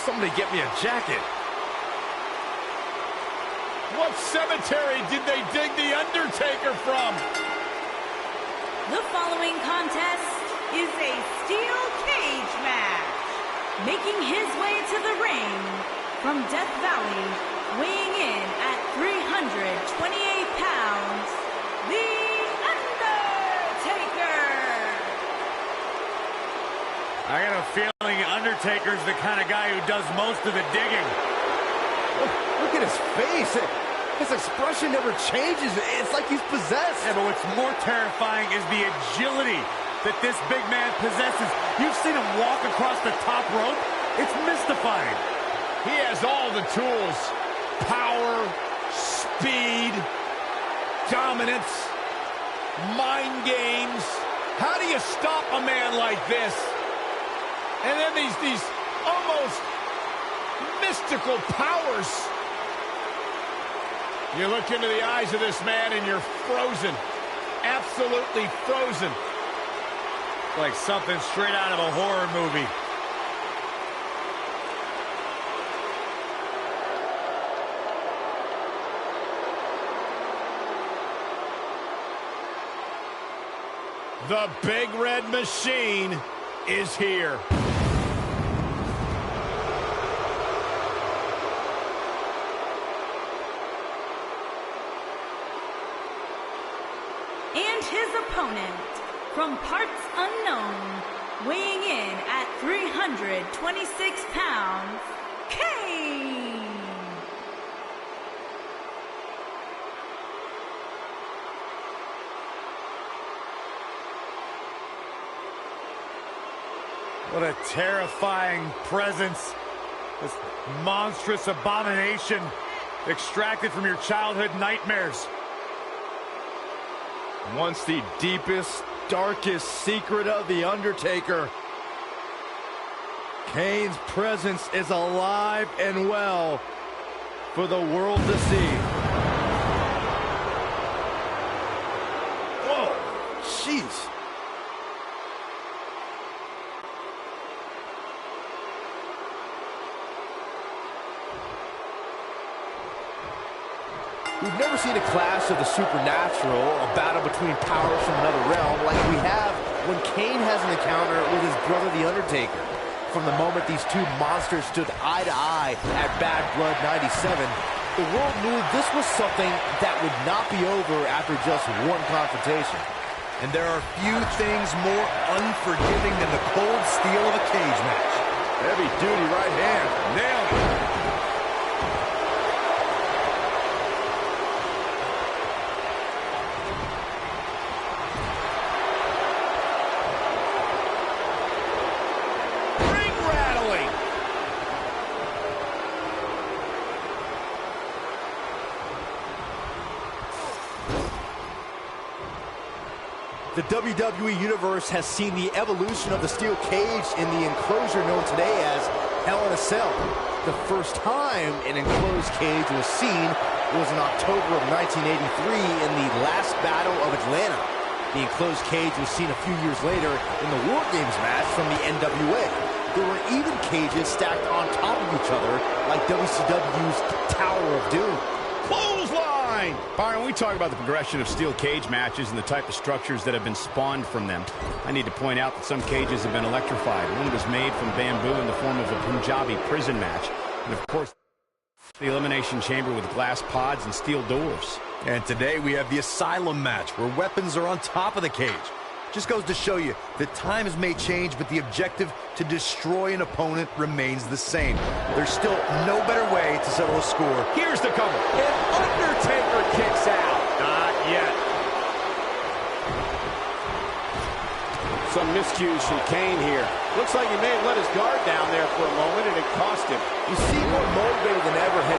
Somebody get me a jacket. What cemetery did they dig the Undertaker from? The following contest is a steel cage match. Making his way to the ring from Death Valley, weighing in at 328 pounds, the Undertaker. I got a feeling Undertaker's the kind of guy who does most of the digging. Look at his face. His expression never changes. It's like he's possessed. Yeah, but what's more terrifying is the agility that this big man possesses. You've seen him walk across the top rope. It's mystifying. He has all the tools. Power, speed, dominance, mind games. How do you stop a man like this? And then these almost mystical powers. You look into the eyes of this man and you're frozen. Absolutely frozen. Like something straight out of a horror movie. The Big Red Machine is here. And his opponent, from parts unknown, weighing in at 326 pounds, Kane. What a terrifying presence. This monstrous abomination extracted from your childhood nightmares. Once the deepest, darkest secret of The Undertaker. Kane's presence is alive and well for the world to see. Whoa, jeez. We've never seen a clash of the supernatural, a battle between powers from another realm, like we have when Kane has an encounter with his brother, The Undertaker. From the moment these two monsters stood eye to eye at Bad Blood 97, the world knew this was something that would not be over after just one confrontation. And there are few things more unforgiving than the cold steel of a cage match. Heavy-duty right hand. Nailed it. The WWE Universe has seen the evolution of the steel cage in the enclosure known today as Hell in a Cell. The first time an enclosed cage was seen was in October of 1983 in the last Battle of Atlanta. The enclosed cage was seen a few years later in the War Games match from the NWA. There were even cages stacked on top of each other like WCW's Tower of Doom. Clothesline! Byron, we talk about the progression of steel cage matches and the type of structures that have been spawned from them. I need to point out that some cages have been electrified. One was made from bamboo in the form of a Punjabi prison match. And of course, the elimination chamber with glass pods and steel doors. And today we have the Asylum match, where weapons are on top of the cage. Just goes to show you that times may change, but the objective to destroy an opponent remains the same. There's still no better way to settle a score. Here's the cover. And Undertaker kicks out. Not yet. Some miscues from Kane here. Looks like he may have let his guard down there for a moment, and it cost him. You see more motivated than ever heading in.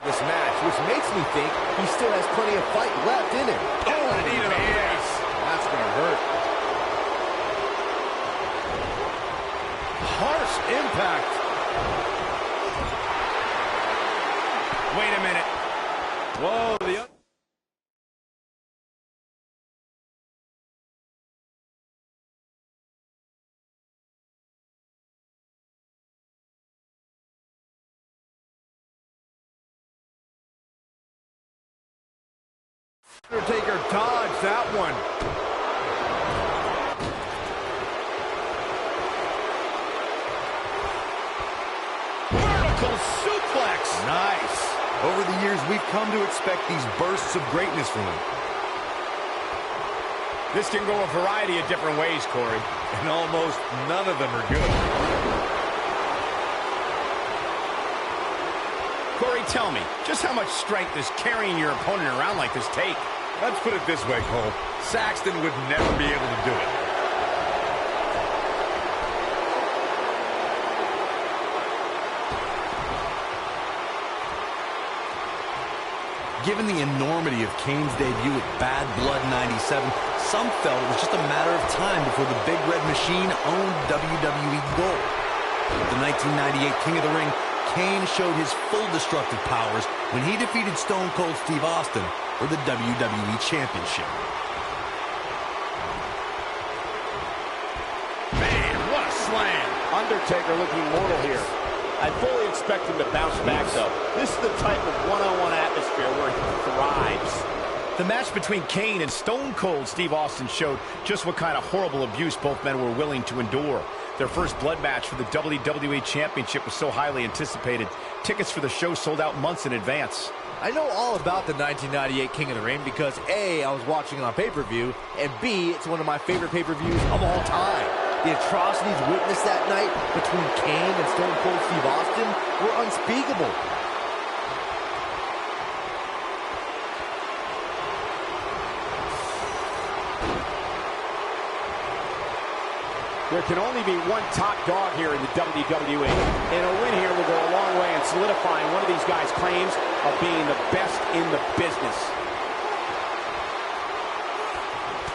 this match, which makes me think he still has plenty of fight left in him. Oh, I needed a face. That's gonna hurt. Harsh impact. Wait a minute. Whoa, the Undertaker dodged that one. Vertical suplex. Nice. Over the years, we've come to expect these bursts of greatness from him. This can go a variety of different ways, Corey. And almost none of them are good. Corey, tell me, just how much strength does carrying your opponent around like this take? Let's put it this way, Cole. Saxton would never be able to do it. Given the enormity of Kane's debut at Bad Blood 97, some felt it was just a matter of time before the Big Red Machine owned WWE Gold. The 1998 King of the Ring, Kane showed his full destructive powers when he defeated Stone Cold Steve Austin for the WWE Championship. Man, what a slam. Undertaker looking mortal here. I fully expect him to bounce back, though. This is the type of one-on-one atmosphere where he thrives. The match between Kane and Stone Cold Steve Austin showed just what kind of horrible abuse both men were willing to endure. Their first blood match for the WWE Championship was so highly anticipated. Tickets for the show sold out months in advance. I know all about the 1998 King of the Ring because A, I was watching it on pay-per-view, and B, it's one of my favorite pay-per-views of all time. The atrocities witnessed that night between Kane and Stone Cold Steve Austin were unspeakable. There can only be one top dog here in the WWE, and a win here will go a long way in solidifying one of these guys' claims of being the best in the business.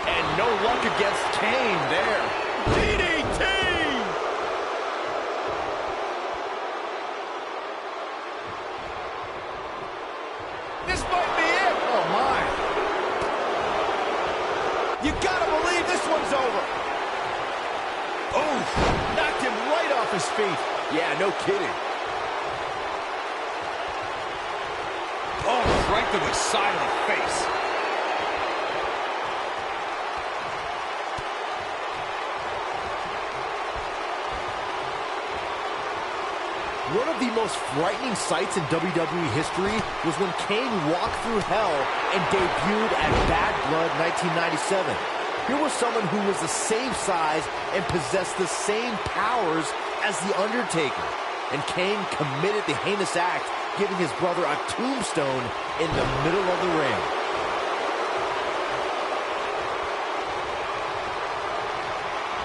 And no luck against Kane there. DDT! This might be it. Oh, my. You gotta believe this one's over. Oh, knocked him right off his feet. Yeah, no kidding. Oh, right to the side of the face. One of the most frightening sights in WWE history was when Kane walked through hell and debuted at Bad Blood 1997. Here was someone who was the same size and possessed the same powers as The Undertaker. And Kane committed the heinous act, giving his brother a tombstone in the middle of the ring.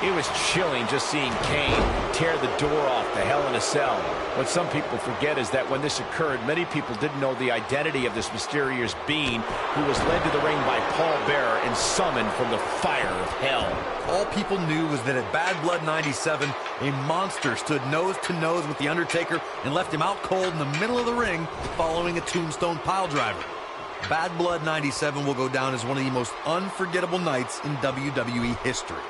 It was chilling just seeing Kane tear the door off the Hell in a Cell. What some people forget is that when this occurred, many people didn't know the identity of this mysterious being who was led to the ring by Paul Bearer and summoned from the fire of hell. All people knew was that at Bad Blood 97, a monster stood nose to nose with The Undertaker and left him out cold in the middle of the ring following a tombstone piledriver. Bad Blood 97 will go down as one of the most unforgettable nights in WWE history.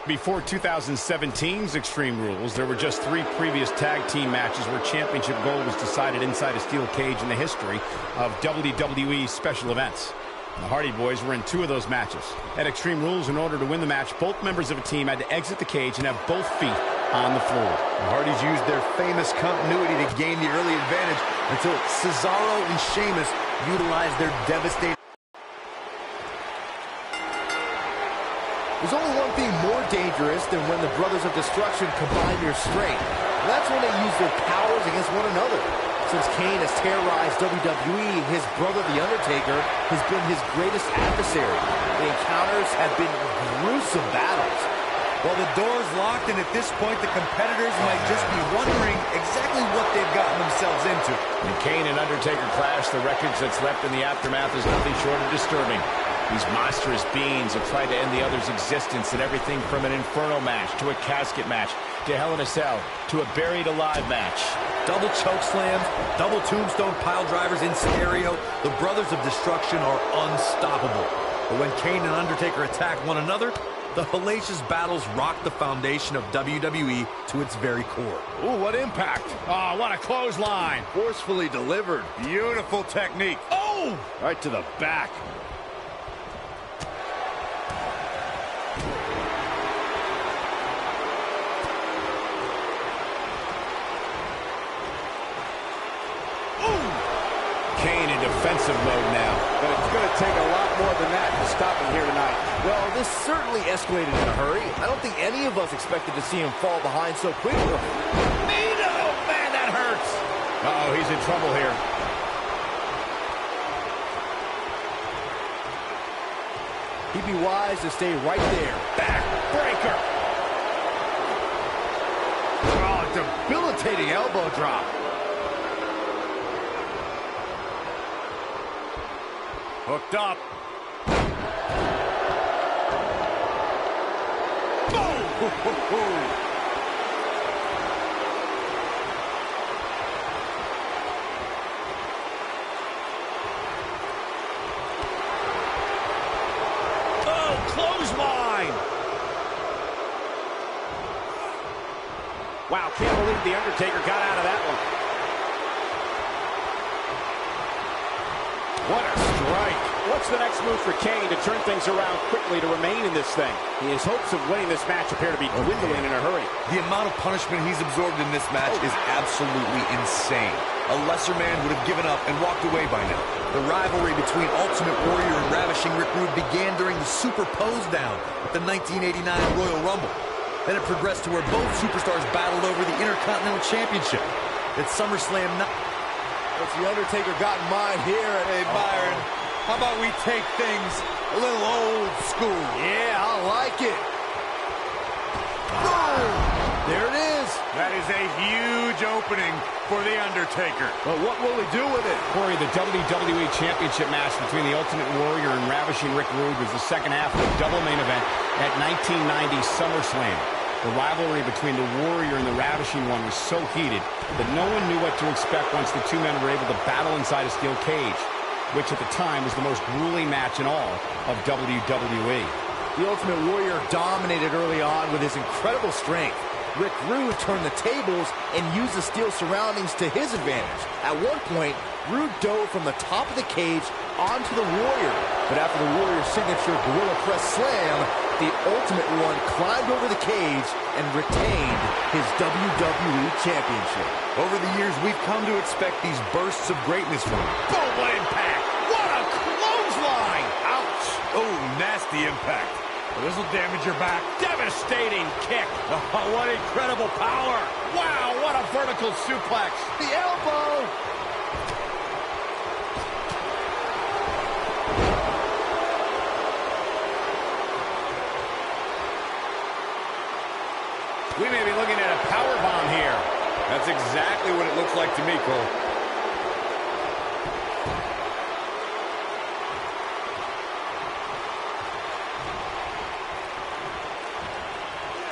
Before 2017's Extreme Rules, there were just 3 previous tag team matches where championship gold was decided inside a steel cage in the history of WWE special events. The Hardy Boys were in 2 of those matches. At Extreme Rules, in order to win the match, both members of a team had to exit the cage and have both feet on the floor. The Hardys used their famous continuity to gain the early advantage until Cesaro and Sheamus utilized their devastating... There's only one thing more dangerous than when the Brothers of Destruction combine their strength. And that's when they use their powers against one another. Since Kane has terrorized WWE, his brother, The Undertaker, has been his greatest adversary. The encounters have been gruesome battles. Well, the door's locked, and at this point, the competitors might just be wondering exactly what they've gotten themselves into. When Kane and Undertaker clash, the wreckage that's left in the aftermath is nothing short of disturbing. These monstrous beings have tried to end the other's existence in everything from an Inferno match to a casket match to Hell in a Cell to a Buried Alive match. Double choke slams, double tombstone pile drivers in stereo. The Brothers of Destruction are unstoppable. But when Kane and Undertaker attack one another, the hellacious battles rock the foundation of WWE to its very core. Ooh, what impact. Oh, what a clothesline. Forcefully delivered. Beautiful technique. Oh! Right to the back. Kane in defensive mode now. But it's going to take a lot more than that to stop him here tonight. Well, this certainly escalated in a hurry. I don't think any of us expected to see him fall behind so quickly. Mino! Man, that hurts! Uh-oh, he's in trouble here. He'd be wise to stay right there. Backbreaker! Oh, debilitating elbow drop. Hooked up. Oh, clothesline! Wow, can't believe the Undertaker got out of that one. What a strike. What's the next move for Kane to turn things around quickly to remain in this thing? His hopes of winning this match appear to be dwindling in a hurry. The amount of punishment he's absorbed in this match is absolutely insane. A lesser man would have given up and walked away by now. The rivalry between Ultimate Warrior and Ravishing Rick Rude began during the Super Pose Down at the 1989 Royal Rumble. Then it progressed to where both superstars battled over the Intercontinental Championship. At SummerSlam... What's the Undertaker got in mind here? Hey, Byron, how about we take things a little old school? Yeah, I like it. Boom! There it is. That is a huge opening for The Undertaker. But what will he do with it? Corey, the WWE Championship match between the Ultimate Warrior and Ravishing Rick Rude was the second half of the double main event at 1990 SummerSlam. The rivalry between the Warrior and the Ravishing One was so heated that no one knew what to expect once the two men were able to battle inside a steel cage, which at the time was the most grueling match in all of WWE. The Ultimate Warrior dominated early on with his incredible strength. Rick Rude turned the tables and used the steel surroundings to his advantage. At one point, Rude dove from the top of the cage onto the Warrior. But after the Warrior's signature Gorilla Press Slam, the Ultimate One climbed over the cage and retained his WWE Championship. Over the years, we've come to expect these bursts of greatness from him. Boom, what impact! What a clothesline! Ouch! Oh, nasty impact. This will damage your back. Devastating kick. Oh, what incredible power. Wow, what a vertical suplex. The elbow! We may be looking at a powerbomb here. That's exactly what it looks like to me, Cole.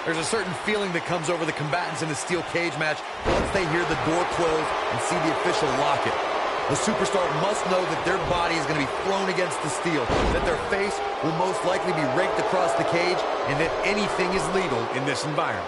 There's a certain feeling that comes over the combatants in a steel cage match once they hear the door close and see the official lock it. The superstar must know that their body is going to be thrown against the steel, that their face will most likely be raked across the cage, and that anything is legal in this environment.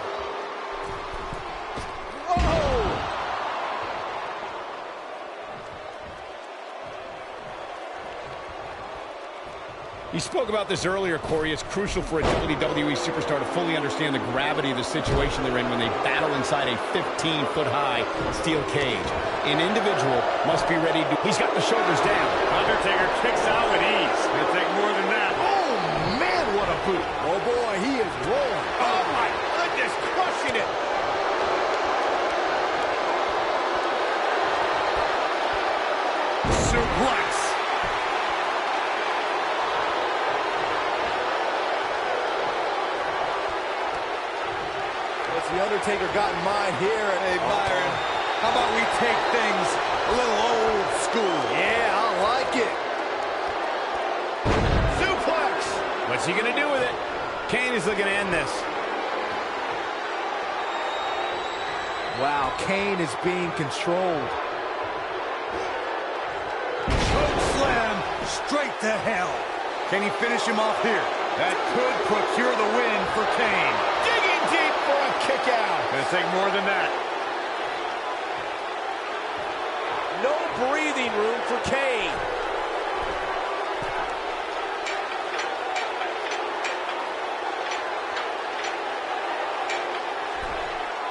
You spoke about this earlier, Corey. It's crucial for a WWE superstar to fully understand the gravity of the situation they're in when they battle inside a 15-foot-high steel cage. An individual must be ready to... He's got the shoulders down. Undertaker kicks out with ease. It'll take more than that. Oh, man, what a boot. Oh, boy, he is rolling. Oh, my goodness, crushing it. Suplex. The Undertaker got in mind here. Hey, Byron, how about we take things a little old school? Yeah, I like it. Suplex! What's he gonna do with it? Kane is looking to end this. Wow, Kane is being controlled. Choke slam straight to hell. Can he finish him off here? That could procure the win for Kane. Digging deep for a kick out. Gonna take more than that. No breathing room for Kane.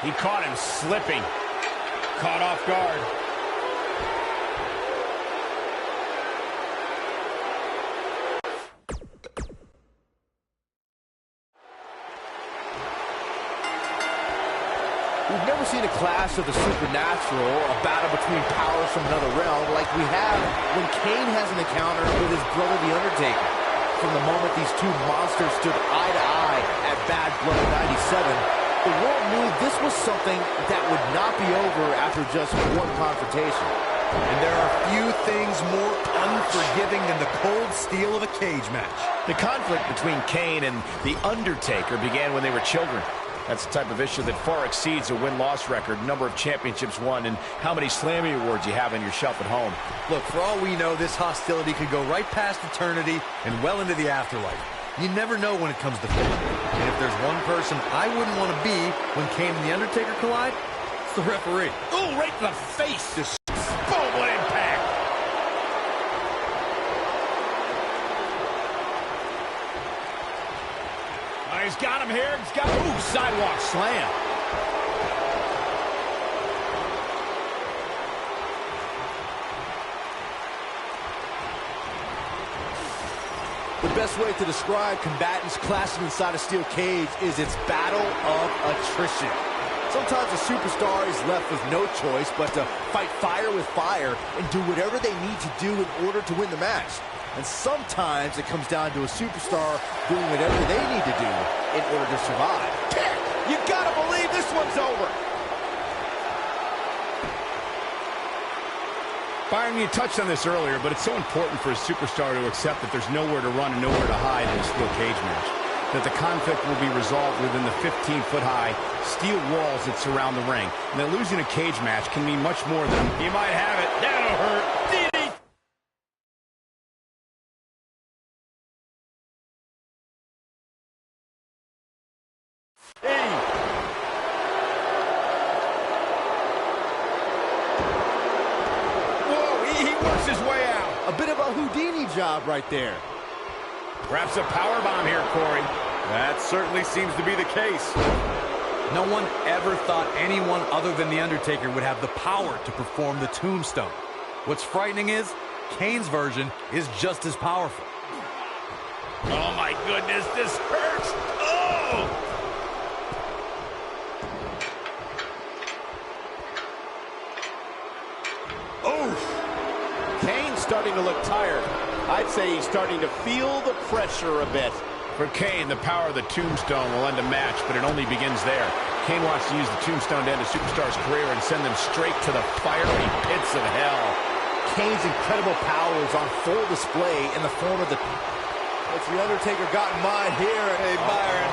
He caught him slipping. Caught off guard. We've never seen a clash of the supernatural, a battle between powers from another realm, like we have when Kane has an encounter with his brother, The Undertaker. From the moment these two monsters stood eye to eye at Bad Blood 97, the world knew this was something that would not be over after just one confrontation. And there are few things more unforgiving than the cold steel of a cage match. The conflict between Kane and The Undertaker began when they were children. That's the type of issue that far exceeds a win-loss record, number of championships won, and how many Slammy awards you have on your shelf at home. Look, for all we know, this hostility could go right past eternity and well into the afterlife. You never know when it comes to fate. And if there's one person I wouldn't want to be when Kane and The Undertaker collide, it's the referee. Ooh, right in the face. Just boom, what impact. Oh, he's got him here. He's got him. Ooh, sidewalk slam. The best way to describe combatants clashing inside a steel cage is its battle of attrition. Sometimes a superstar is left with no choice but to fight fire with fire and do whatever they need to do in order to win the match. And sometimes it comes down to a superstar doing whatever they need to do in order to survive. You gotta believe this one's over. Byron, you touched on this earlier, but it's so important for a superstar to accept that there's nowhere to run and nowhere to hide in a steel cage match. That the conflict will be resolved within the 15-foot-high steel walls that surround the ring. And that losing a cage match can mean much more than, you might have it, that'll hurt. A bit of a Houdini job right there. Perhaps a powerbomb here, Corey. That certainly seems to be the case. No one ever thought anyone other than The Undertaker would have the power to perform the tombstone. What's frightening is, Kane's version is just as powerful. Oh my goodness, this hurts. Oh! Kane's starting to look tired. I'd say he's starting to feel the pressure a bit. For Kane, the power of the tombstone will end a match, but it only begins there. Kane wants to use the tombstone to end a superstar's career and send them straight to the fiery pits of hell. Kane's incredible power is on full display in the form of the... What's The Undertaker got in mind here? Hey, Byron,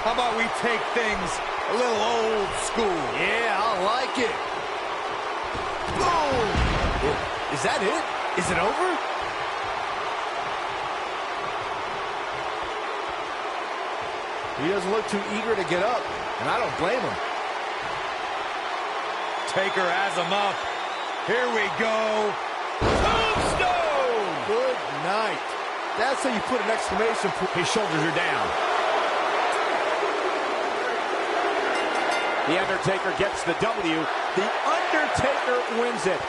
how about we take things a little old school? Yeah, I like it. Boom! Is that it? Is it over? He doesn't look too eager to get up, and I don't blame him. Taker has him up. Here we go. Tombstone! Good night. That's how you put an exclamation point. His shoulders are down. The Undertaker gets the W. The Undertaker wins it.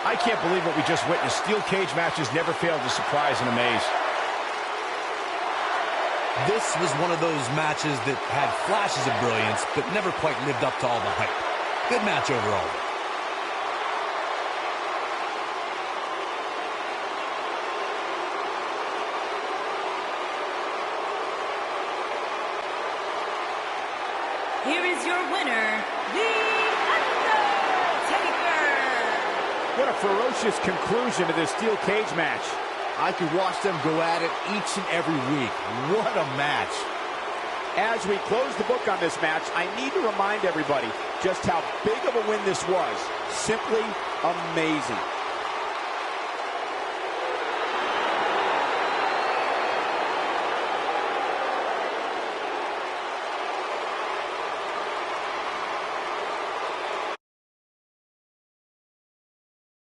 I can't believe what we just witnessed. Steel cage matches never fail to surprise and amaze. This was one of those matches that had flashes of brilliance, but never quite lived up to all the hype. Good match overall. winner, the Undertaker. What a ferocious conclusion to this steel cage match. I could watch them go at it each and every week. What a match. As we close the book on this match, I need to remind everybody just how big of a win this was. Simply amazing.